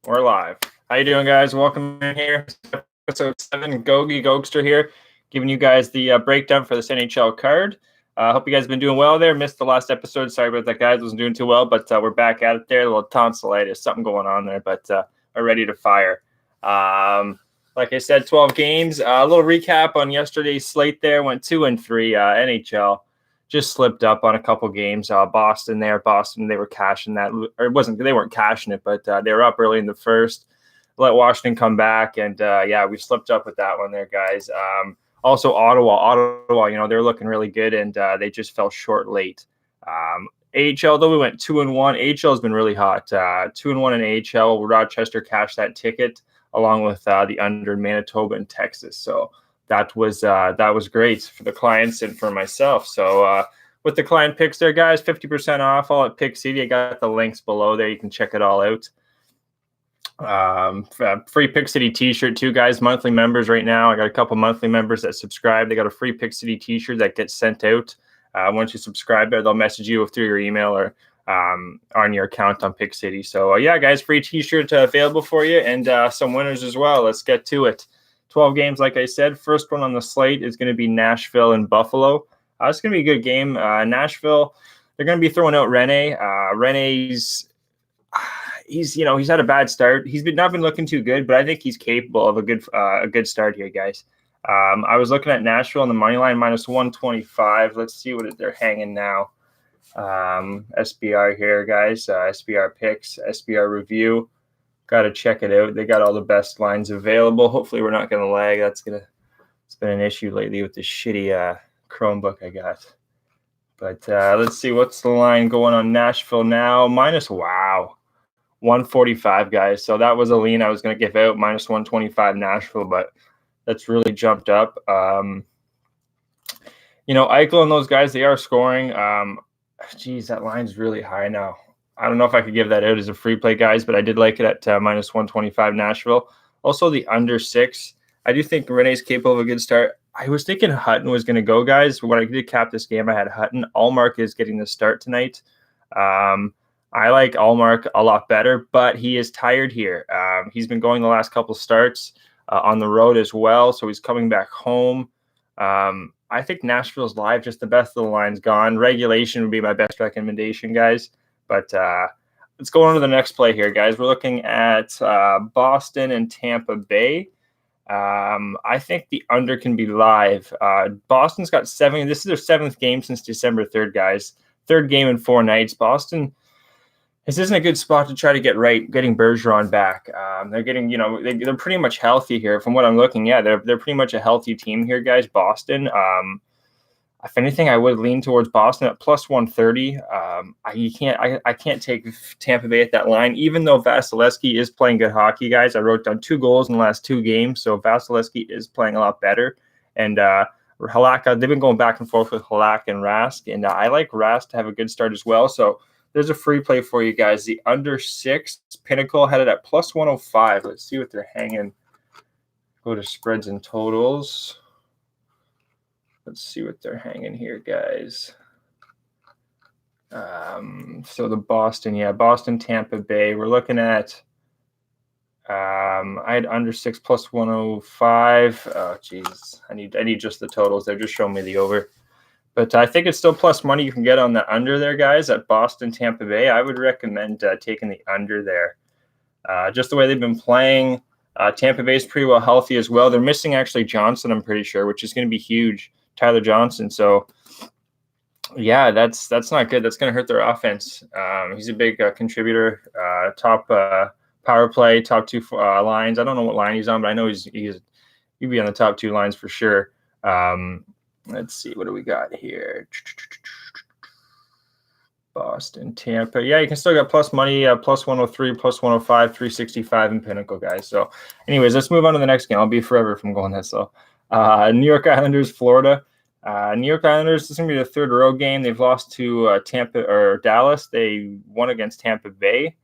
We're live. How you doing, guys? Welcome in here. Episode 7, Gogi Gokster here, giving you guys the breakdown for this NHL card. I hope you guys have been doing well there. Missed the last episode. Sorry about that, guys. Wasn't doing too well, but we're back at it there. A little tonsillitis, something going on there, but we're ready to fire. Like I said, 12 games. A little recap on yesterday's slate there. Went 2-3. NHL just slipped up on a couple games. Boston, they were cashing that. Or they weren't cashing it, but they were up early in the first. Let Washington come back, and we slipped up with that one there, guys. Also, Ottawa, they're looking really good, and they just fell short late. AHL, though, we went 2-1. AHL has been really hot. 2-1 in AHL. Rochester cashed that ticket along with the under Manitoba and Texas. So that was great for the clients and for myself. So with the client picks there, guys, 50% off all at Pick City. I got the links below there. You can check it all out. Free Pick City t-shirt too, guys. Monthly members right now. I got a couple monthly members that subscribe. They got a free Pick City t-shirt that gets sent out. Once you subscribe there, they'll message you through your email or on your account on Pick City. So guys, free t-shirt available for you, and some winners as well. Let's get to it. 12 games, like I said. First one on the slate is going to be Nashville and Buffalo. It's going to be a good game. Nashville, they're going to be throwing out Rene. Rene's he's had a bad start. He's not been looking too good, but I think he's capable of a good start here, guys. I was looking at Nashville on the money line -125. Let's see what they're hanging now. SBR here, guys. SBR picks, SBR review. Got to check it out. They got all the best lines available. Hopefully we're not going to lag. It's been an issue lately with this shitty Chromebook I got. But let's see, what's the line going on Nashville now? -145, guys. So that was a lean I was going to give out, -125 Nashville, but that's really jumped up. Eichel and those guys, they are scoring. That line's really high now. I don't know if I could give that out as a free play, guys, but I did like it at -125 Nashville. Also, the under 6. I do think Rene's capable of a good start. I was thinking Hutton was going to go, guys. When I did cap this game, I had Hutton. Allmark is getting the start tonight. I like Allmark a lot better, but he is tired here. He's been going the last couple starts on the road as well, so he's coming back home. I think Nashville's live, just the best of the line's gone. Regulation would be my best recommendation, guys. But let's go on to the next play here, guys. We're looking at Boston and Tampa Bay. I think the under can be live. Boston's got 7. This is their 7th game since December 3rd, guys. 3rd game in 4 nights. Boston, this isn't a good spot to try to get right, getting Bergeron back. They're getting, they're pretty much healthy here. From what I'm looking at, they're pretty much a healthy team here, guys. Boston. If anything, I would lean towards Boston at +130. I can't take Tampa Bay at that line, even though Vasilevsky is playing good hockey, guys. I wrote down 2 goals in the last 2 games, so Vasilevsky is playing a lot better. And Halak, they've been going back and forth with Halak and Rask, and I like Rask to have a good start as well. So there's a free play for you guys. The under 6, Pinnacle headed at +105. Let's see what they're hanging. Go to spreads and totals. Let's see what they're hanging here, guys. So the Boston, Tampa Bay. We're looking at, I had under 6 +105. Oh, geez. I need just the totals. They're just showing me the over. But I think it's still plus money you can get on the under there, guys, at Boston, Tampa Bay. I would recommend taking the under there. Just the way they've been playing. Tampa Bay is pretty well healthy as well. They're missing actually Johnson, I'm pretty sure, which is going to be huge. Tyler Johnson. So, that's not good. That's going to hurt their offense. He's a big contributor. Top power play, top 2 lines. I don't know what line he's on, but I know he'd be on the top 2 lines for sure. Let's see, what do we got here? Boston, Tampa. Yeah, you can still get plus money, +103, +105, 365 in Pinnacle, guys. So, anyways, let's move on to the next game. I'll be forever from going that slow. New York Islanders, Florida. New York Islanders, this is going to be the 3rd road game. They've lost to Dallas. They won against Tampa Bay.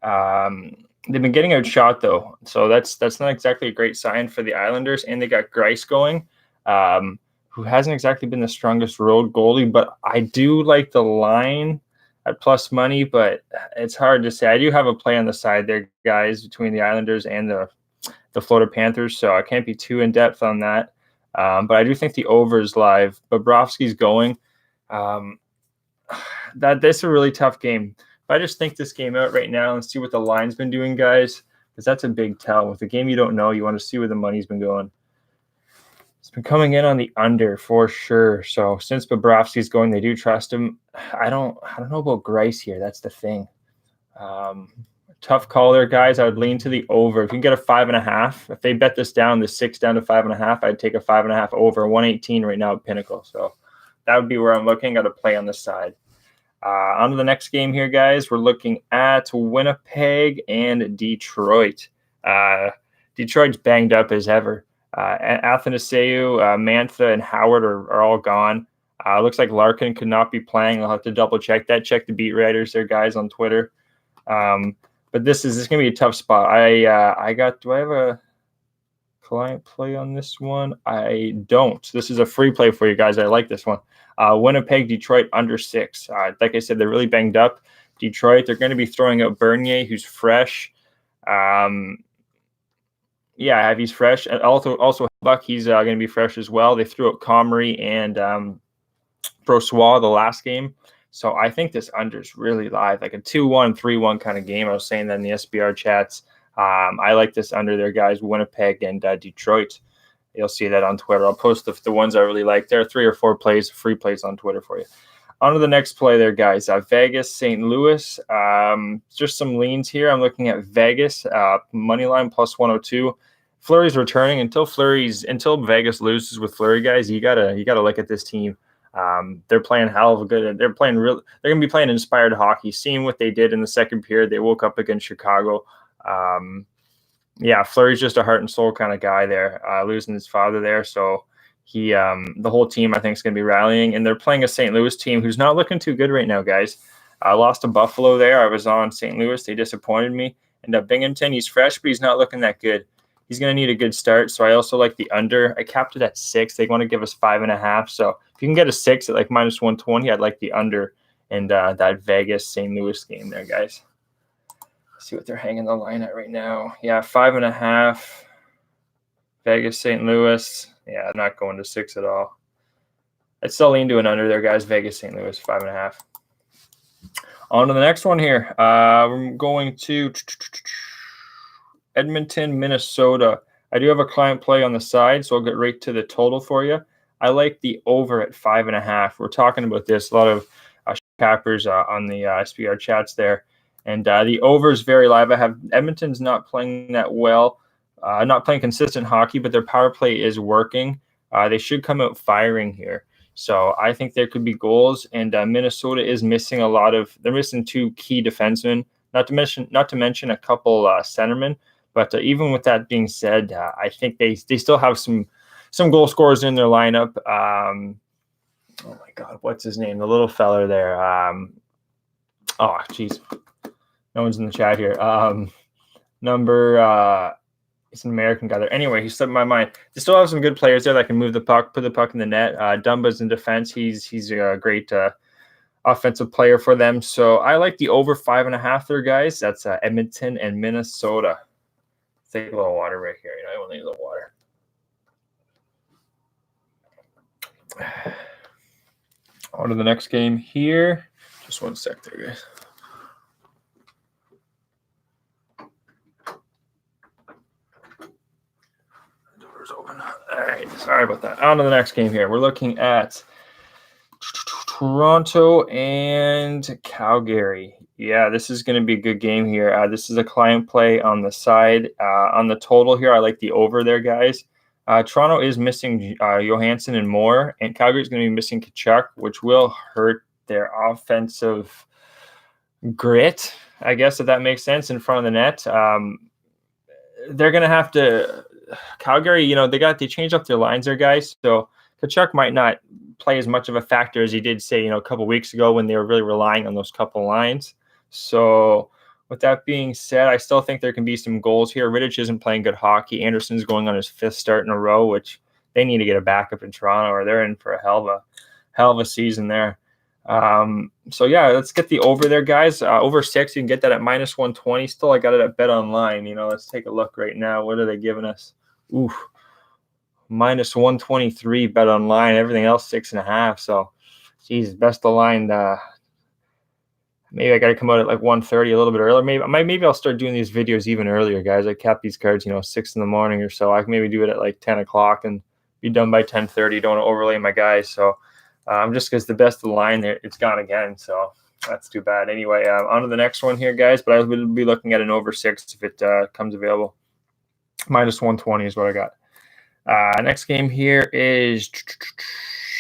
They've been getting outshot, though. So that's not exactly a great sign for the Islanders. And they got Grice going, who hasn't exactly been the strongest road goalie. But I do like the line at plus money, but it's hard to say. I do have a play on the side there, guys, between the Islanders and the Florida Panthers, so I can't be too in depth on that. But I do think the over is live. Bobrovsky's going. This is a really tough game. If I just think this game out right now and see what the line's been doing, guys, because that's a big tell. With a game you don't know, you want to see where the money's been going. It's been coming in on the under for sure. So since Bobrovsky's going, they do trust him. I don't know about Grice here. That's the thing. Tough call there, guys. I would lean to the over. If you can get a 5.5, if they bet this down, the 6 down to 5.5, I'd take a 5.5 over 118 right now at Pinnacle. So that would be where I'm looking at a play on this side. On to the next game here, guys. We're looking at Winnipeg and Detroit. Detroit's banged up as ever. Athanasiou, Mantha, and Howard are all gone. Looks like Larkin could not be playing. I'll have to double check that. Check the beat writers there, guys, on Twitter. But this is going to be a tough spot. Do I have a client play on this one? I don't. This is a free play for you guys. I like this one. Winnipeg, Detroit under 6. Like I said, they're really banged up. Detroit, they're going to be throwing out Bernier, who's fresh. He's fresh. And also Buck, he's going to be fresh as well. They threw out Comrie and Brossois the last game. So I think this under is really live, like a 2-1, 3-1 kind of game. I was saying that in the SBR chats. I like this under there, guys, Winnipeg and Detroit. You'll see that on Twitter. I'll post the ones I really like. There are 3 or 4 free plays on Twitter for you. On to the next play there, guys. Vegas, St. Louis. Just some leans here. I'm looking at Vegas, money line plus 102. Fleury's returning. Until Vegas loses with Fleury, guys, you gotta look at this team. They're playing hell of a good. They're going to be playing inspired hockey. Seeing what they did in the second period, they woke up against Chicago. Fleury's just a heart and soul kind of guy there, losing his father there. So the whole team, I think, is going to be rallying, and they're playing a St. Louis team who's not looking too good right now, guys. I lost to Buffalo there. I was on St. Louis. They disappointed me. And Binghamton, he's fresh, but he's not looking that good. He's going to need a good start. So I also like the under. I capped it at 6. They want to give us 5.5. So if you can get a 6 at like minus 120, I'd like the under in that Vegas St. Louis game there, guys. Let's see what they're hanging the line at right now. Yeah, 5.5. Vegas St. Louis. Yeah, I'm not going to 6 at all. I'd still lean to an under there, guys. Vegas St. Louis, 5.5. On to the next one here. We're going to Edmonton, Minnesota. I do have a client play on the side, so I'll get right to the total for you. I like the over at 5.5. We're talking about this. A lot of cappers on the SPR chats there. And the over is very live. I have Edmonton's not playing that well, not playing consistent hockey, but their power play is working. They should come out firing here. So I think there could be goals. And Minnesota is missing they're missing 2 key defensemen, not to mention a couple centermen. But even with that being said, I think they still have some goal scorers in their lineup. Oh my God, what's his name? The little feller there. No one's in the chat here. It's an American guy there. Anyway, he slipped my mind. They still have some good players there that can move the puck, put the puck in the net. Dumba's in defense. He's a great offensive player for them. So I like the over 5.5 there, guys. That's Edmonton and Minnesota. Take a little water right here. I want to need a little water. On to the next game here. Just one sec there, guys. The door's open. All right. Sorry about that. On to the next game here. We're looking at Toronto and Calgary. Yeah, this is going to be a good game here. This is a client play on the side. On the total here, I like the over there, guys. Toronto is missing Johansson and Moore, and Calgary is going to be missing Tkachuk, which will hurt their offensive grit, I guess, if that makes sense, in front of the net. They're going to have to – Calgary, they changed up their lines there, guys, so Tkachuk might not play as much of a factor as he did, say, a couple weeks ago when they were really relying on those couple lines. So with that being said, I still think there can be some goals here. Rittich isn't playing good hockey. Anderson's going on his 5th start in a row, which they need to get a backup in Toronto, or they're in for a hell of a season there. So yeah, let's get the over there, guys. Over 6, you can get that at minus 120. Still, I got it at Bet Online. Let's take a look right now. What are they giving us? Ooh, minus 123 Bet Online. Everything else 6.5. So, geez, best aligned. Maybe I got to come out at like 1:30, a little bit earlier. Maybe I'll start doing these videos even earlier, guys. I cap these cards, 6 in the morning or so. I can maybe do it at like 10 o'clock and be done by 10:30. Don't want to overlay my guys. So just because the best of the line there, it's gone again. So that's too bad. Anyway, on to the next one here, guys. But I will be looking at an over 6 if it comes available. Minus 120 is what I got. Next game here is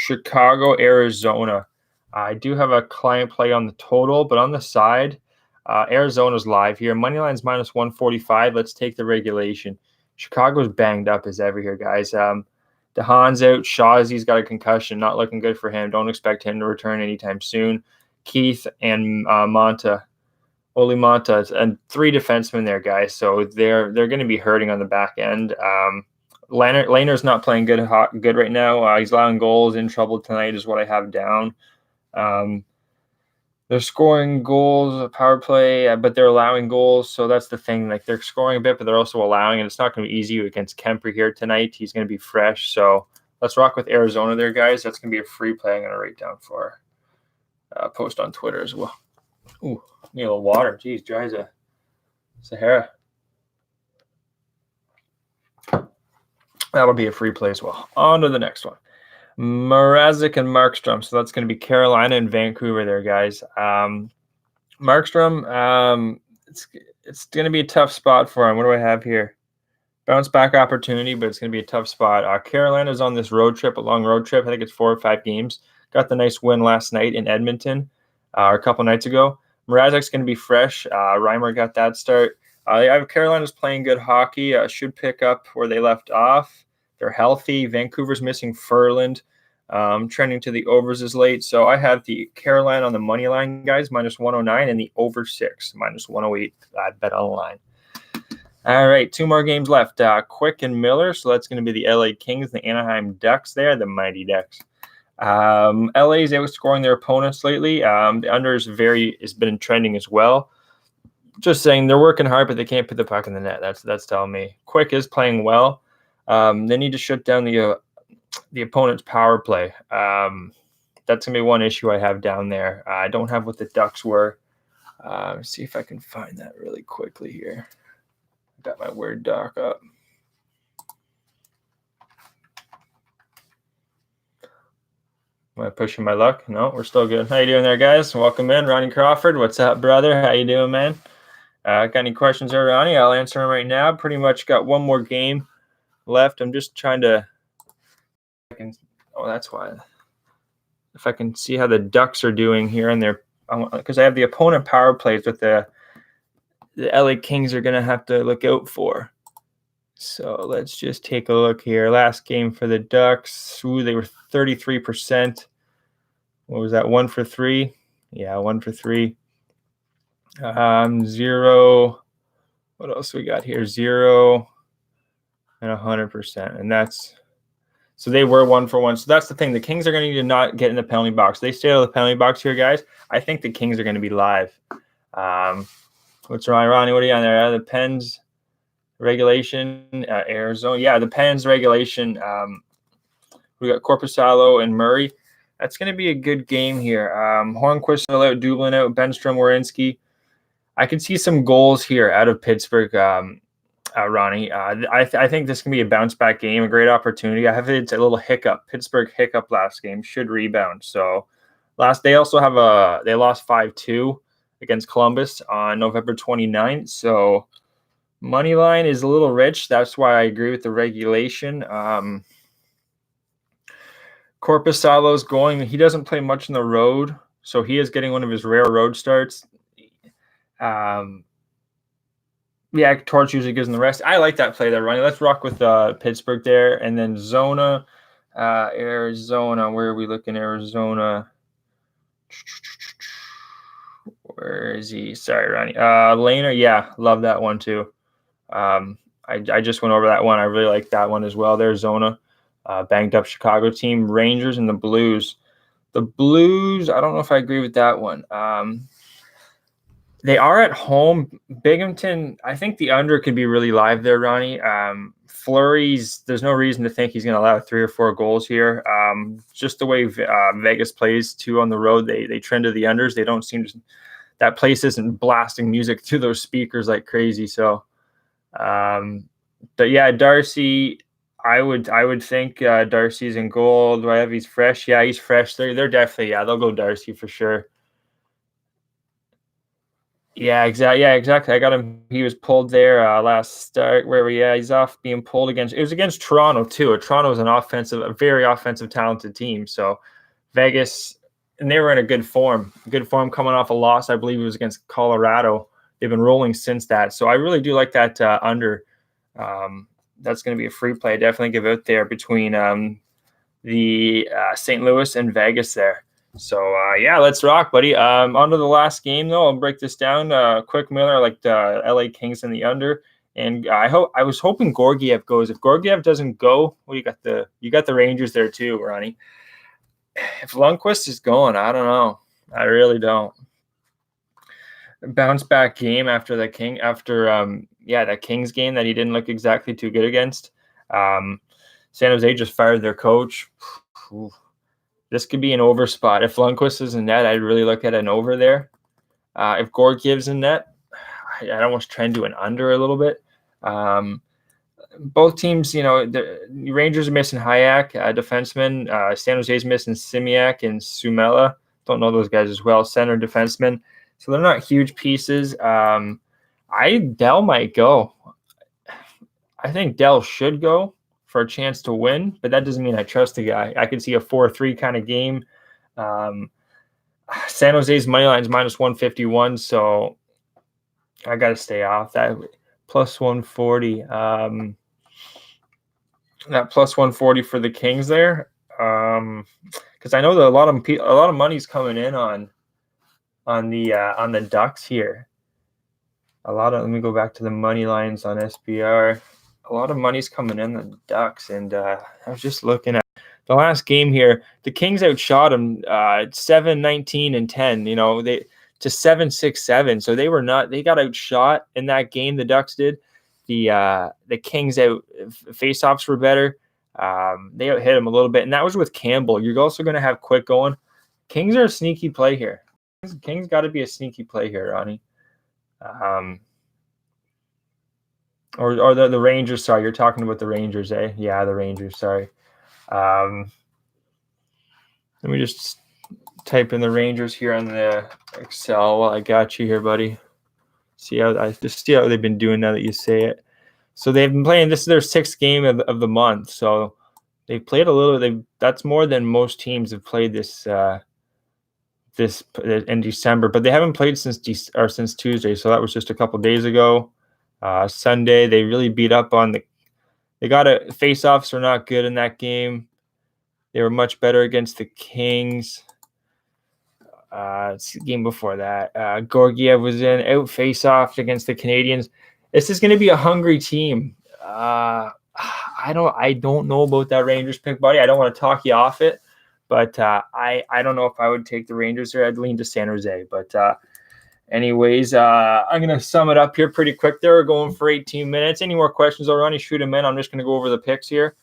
Chicago, Arizona. I do have a client play on the total, but on the side, Arizona's live here. Moneyline's minus 145. Let's take the regulation. Chicago's banged up as ever here, guys. DeHaan's out. Shawzy's got a concussion. Not looking good for him. Don't expect him to return anytime soon. Keith and Oli Monta, and 3 defensemen there, guys. So they're going to be hurting on the back end. Lehner's not playing good right now. He's allowing goals, in trouble tonight is what I have down. They're scoring goals, power play, but they're allowing goals. So that's the thing. Like, they're scoring a bit, but they're also allowing, and it's not going to be easy against Kemper here tonight. He's going to be fresh. So let's rock with Arizona there, guys. That's going to be a free play I'm going to write down for post on Twitter as well. Ooh, need a little water. Jeez, dry as a Sahara. That'll be a free play as well. On to the next one. Mrazek and Markstrom. So that's going to be Carolina and Vancouver there, guys. Markstrom, it's going to be a tough spot for him. What do I have here? Bounce back opportunity, but it's going to be a tough spot. Carolina's on this road trip, a long road trip. I think it's 4 or 5 games. Got the nice win last night in Edmonton, or a couple nights ago. Mrazek's going to be fresh. Reimer got that start. Carolina's playing good hockey. Should pick up where they left off. They're healthy. Vancouver's missing Ferland. Trending to the overs is late. So I have the Carolina on the money line, guys, minus 109, and the over 6, minus 108 at Bet Online. All right, 2 more games left. Quick and Miller. So that's going to be the LA Kings, the Anaheim Ducks there, the Mighty Ducks. LA's outscoring their opponents lately. The under has been trending as well. Just saying, they're working hard, but they can't put the puck in the net. That's telling me. Quick is playing well. They need to shut down the opponent's power play. That's going to be one issue I have down there. I don't have what the Ducks were. Let's see if I can find that really quickly here. Got my Word doc up. Am I pushing my luck? No, we're still good. How you doing there, guys? Welcome in. Ronnie Crawford. What's up, brother? How you doing, man? Got any questions there, Ronnie? I'll answer them right now. Pretty much got one more game left. I'm just trying to that's why. If I can see how the Ducks are doing here, and because I have the opponent power plays with the LA Kings are going to have to look out for. So let's just take a look here. Last game for the Ducks, they were 33%. What was that? 1 for 3? Yeah, 1 for 3. 0. What else we got here? 0 and 100%, and that's. So they were 1 for 1. So that's the thing. The Kings are going to need to not get in the penalty box. They stay out of the penalty box here, guys. I think the Kings are going to be live. What's wrong, Ronnie? What are you on there? The Pens regulation, Arizona. Yeah, the Pens regulation. We got Korpisalo and Murray. That's going to be a good game here. Hornquist out, Dublin out, Benstrom, Werenski. I can see some goals here out of Pittsburgh. Ronnie, I think this can be a bounce back game, a great opportunity. I have it's a little hiccup. Pittsburgh hiccup last game, should rebound. So they also have they lost 5-2 against Columbus on November 29th. So money line is a little rich. That's why I agree with the regulation. Korpisalo's going. He doesn't play much on the road, so he is getting one of his rare road starts. Yeah, Torch usually gives them the rest. I like that play there, Ronnie. Let's rock with Pittsburgh there. And then Zona, Arizona. Where are we looking? Arizona. Where is he? Sorry, Ronnie. Lehner, yeah, love that one too. I just went over that one. I really like that one as well. There's Zona. Banged up Chicago team. Rangers and the Blues. The Blues, I don't know if I agree with that one. They are at home. Binghamton, I think the under could be really live there, Ronnie. Fleury's, there's no reason to think he's going to allow 3 or 4 goals here. Just the way Vegas plays too on the road, they trend to the unders. They don't seem to, that place isn't blasting music through those speakers like crazy. So, but yeah, Darcy, I would think Darcy's in goal. Do I have he's fresh? Yeah, he's fresh. They're definitely, yeah, they'll go Darcy for sure. Yeah, exactly. Yeah, exactly. I got him. He was pulled there last start. Where we? Yeah, he's off being pulled against. It was against Toronto too. Toronto is a very offensive, talented team. So Vegas, and they were in a good form. Good form coming off a loss. I believe it was against Colorado. They've been rolling since that. So I really do like that under. That's going to be a free play. I definitely give out there between the St. Louis and Vegas there. So yeah, let's rock, buddy. On to the last game though. I'll break this down. Quick Miller, I like the LA Kings in the under, and I was hoping Gorgiev goes. If Gorgiev doesn't go, well, you got the Rangers there too, Ronnie. If Lundqvist is going, I don't know. I really don't. Bounce back game after that Kings game that he didn't look exactly too good against. San Jose just fired their coach. This could be an over spot. If Lundqvist is in net, I'd really look at an over there. If Gorgiev's in net, I'd almost trend to an under a little bit. Both teams, the Rangers are missing Hayek, defenseman. San Jose's missing Simiak and Sumela. Don't know those guys as well. Center defenseman. So they're not huge pieces. Dell might go. I think Dell should go for a chance to win, but that doesn't mean I trust the guy. I could see a 4-3 kind of game. San Jose's money line is -151, so I got to stay off that. Plus 140. That plus 140 for the Kings there, because I know that a lot of money's coming in on the Ducks here. Let me go back to the money lines on SBR. A lot of money's coming in on the Ducks, and I was just looking at the last game here. The Kings outshot them 7-19 and 10. They to 7-6-7. So they got outshot in that game. The Ducks did. The Kings faceoffs were better. They out hit them a little bit, and that was with Campbell. You're also going to have Quick going. Kings are a sneaky play here. Kings got to be a sneaky play here, Ronnie. Or the Rangers. Sorry, you're talking about the Rangers, eh? Yeah, the Rangers. Sorry. Let me just type in the Rangers here on the Excel while I got you here, buddy. See how they've been doing now that you say it. So they've been playing. This is their 6th game of the month. So they played a little. That's more than most teams have played this in December, but they haven't played since Tuesday. So that was just a couple days ago. Sunday they really beat up on they got face-offs are not good in that game. They were much better against the Kings. It's the game before that. Gorgiev was out face-off against the Canadians. This is going to be a hungry team. I don't know about that Rangers pick, buddy. I don't want to talk you off it, but I don't know if I would take the Rangers there. I'd lean to San Jose, but anyways, I'm going to sum it up here pretty quick. We're going for 18 minutes. Any more questions already, shoot them in. I'm just going to go over the picks here.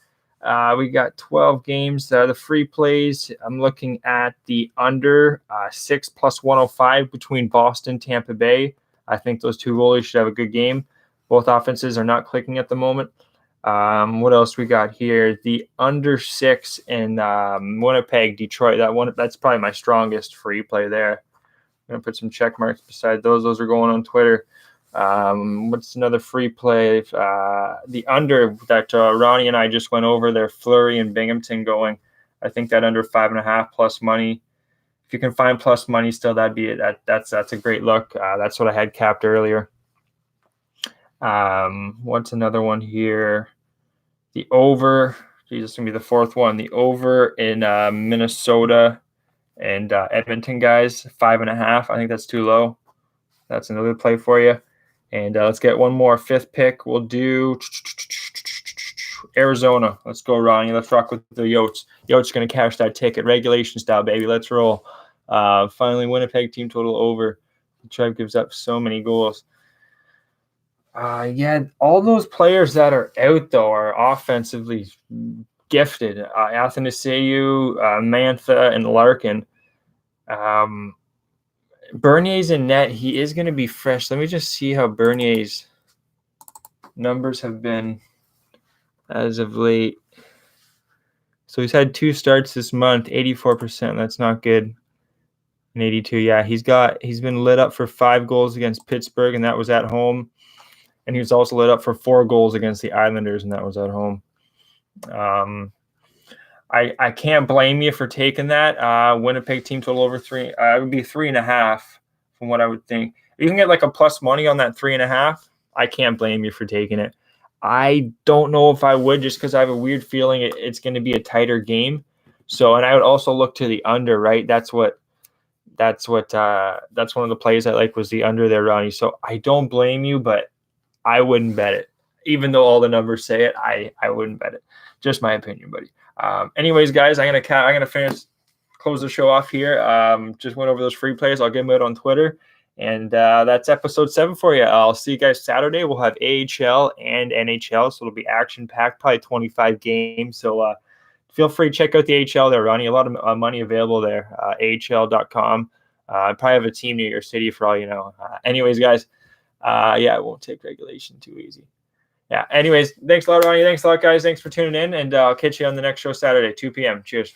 We got 12 games. The free plays, I'm looking at the under 6 plus 105 between Boston, Tampa Bay. I think those two goalies should have a good game. Both offenses are not clicking at the moment. What else we got here? The under 6 in Winnipeg, Detroit. That's probably my strongest free play there. I'm going to put some check marks beside those. Those are going on Twitter. What's another free play? The under that Ronnie and I just went over there, Fleury and Binghamton going. I think that under 5.5 plus money. If you can find plus money still, that'd be it. That's a great look. That's what I had capped earlier. What's another one here? The over. Jesus, gonna be the 4th one. The over in Minnesota and Edmonton, guys, 5.5. I think that's too low. That's another play for you. And let's get one more 5th pick. We'll do Arizona. Let's go, Ronnie. Let's rock with the Yotes. Yotes going to cash that ticket. Regulation style, baby. Let's roll. Finally, Winnipeg team total over. Trev gives up so many goals. Yeah, all those players that are out, though, are offensively gifted. Athanasiou, Mantha, and Larkin. Bernier's in net. He is going to be fresh. Let me just see how Bernier's numbers have been as of late. So he's had 2 starts this month, 84%. That's not good. And 82, yeah. He's been lit up for 5 goals against Pittsburgh, and that was at home. And he was also lit up for 4 goals against the Islanders, and that was at home. I can't blame you for taking that. Winnipeg team total over 3. It would be 3.5 from what I would think. If you can get like a plus money on that 3.5, I can't blame you for taking it. I don't know if I would, just because I have a weird feeling it's going to be a tighter game. So, and I would also look to the under, right? That's one of the plays I like was the under there, Ronnie. So I don't blame you, but I wouldn't bet it. Even though all the numbers say it, I wouldn't bet it. Just my opinion, buddy. Anyways, guys, I'm gonna close the show off here. Just went over those free plays. I'll get them out on Twitter, and that's episode 7 for you. I'll see you guys Saturday. We'll have AHL and NHL, so it'll be action packed, probably 25 games. So feel free to check out the AHL there, Ronnie. A lot of money available there. AHL.com. Probably have a team near your city for all you know. Anyways, guys, yeah, it won't take regulation too easy. Yeah. Anyways, thanks a lot, Ronnie. Thanks a lot, guys. Thanks for tuning in, and I'll catch you on the next show Saturday, 2 p.m. Cheers.